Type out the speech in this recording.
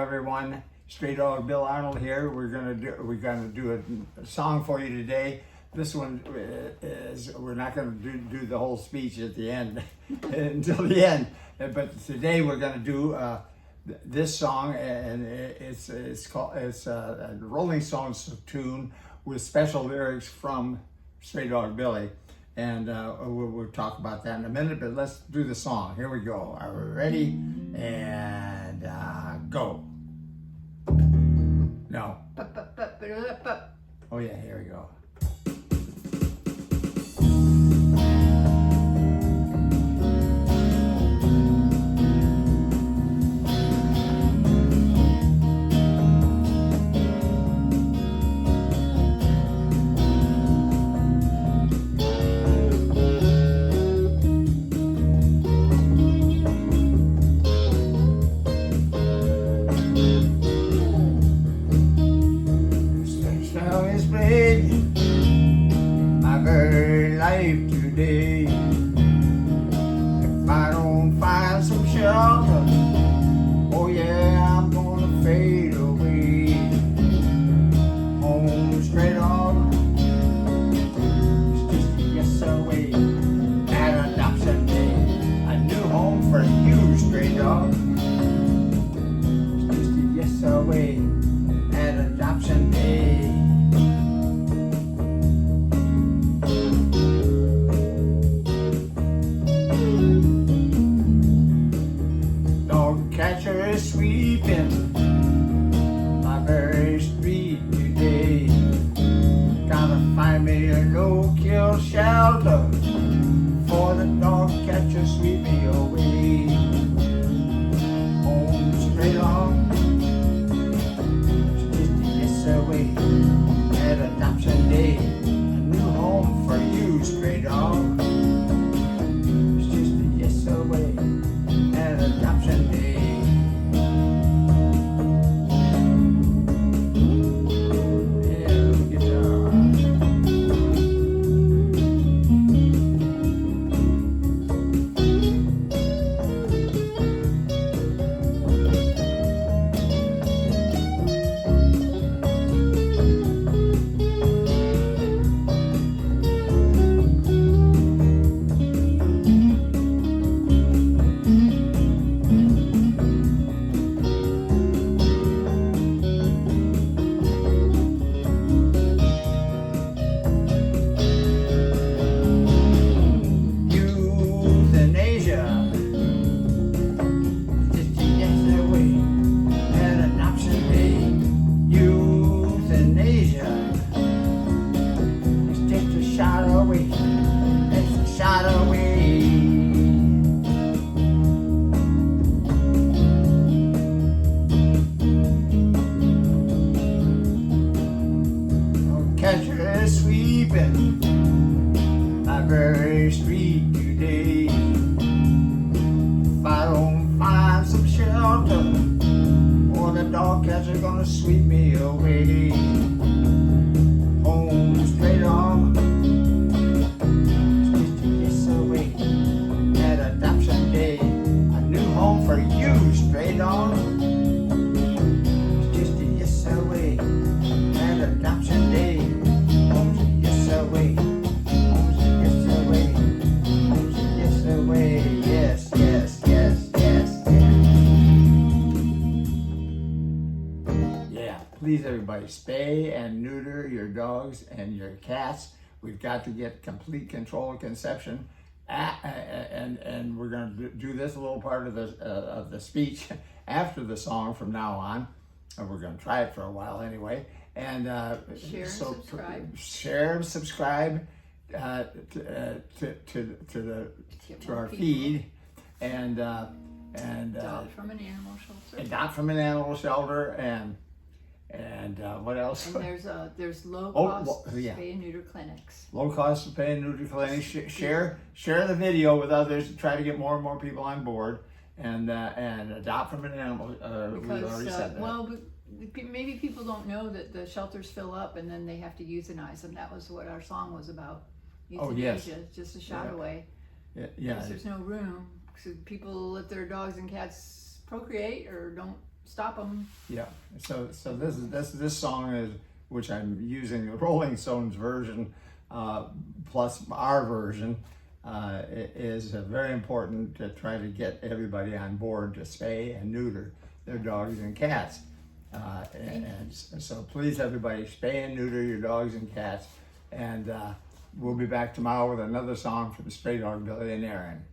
everyone. Straydog Bill Arnold here. We're gonna do a song for you today. This one is, we're not gonna do the whole speech at the end until the end. But today we're gonna do this song, and it's a Rolling Stones tune with special lyrics from Straydog Billy. And we'll talk about that in a minute, but let's do the song. Here we go. Are we ready? And go. No. Oh yeah, here we go. My very life today. If I don't find some shelter, oh yeah, I'm gonna fade away. Home Straydog, it's just a yes away. At adoption day, a new home for you, Straydog. It's just a yes away. At adoption day. Catcher is sweeping my very street today. Gotta find me a no-kill shelter for the dog catcher sweep me away. Home Straydog, just a yes away. At adoption day, a new home for you, Straydog. It's just a yes away. At adoption day. Catcher is sweeping my very street today. If I don't find some shelter, or the dog catcher gonna sweep me away. Home Straydog, just a yes away. At adoption day, a new home for you, Straydog. It's just a yes away. At adoption day. Yes away, yes away, yes away, yes, yes, yes, yes, yes. Yeah, please everybody, spay and neuter your dogs and your cats. We've got to get complete control of conception, and we're going to do this little part of the speech after the song from now on. We're going to try it for a while anyway. And share, subscribe. Share, subscribe to our feed, and adopt from an animal shelter. Adopt from an animal shelter, and what else? And there's low cost spay and neuter clinics. Low cost spay and neuter clinics. Share the video with others to try to get more and more people on board, and adopt from an animal. We've already said that. Well, maybe people don't know that the shelters fill up and then they have to euthanize them. That was what our song was about. Euthanasia, just a shot away. Yeah. Because there's no room. So people let their dogs and cats procreate or don't stop them. Yeah. So this song is, which I'm using the Rolling Stones version plus our version, is very important to try to get everybody on board to spay and neuter their dogs and cats. And so please, everybody, spay and neuter your dogs and cats. And we'll be back tomorrow with another song from Straydog Billy and Aaron.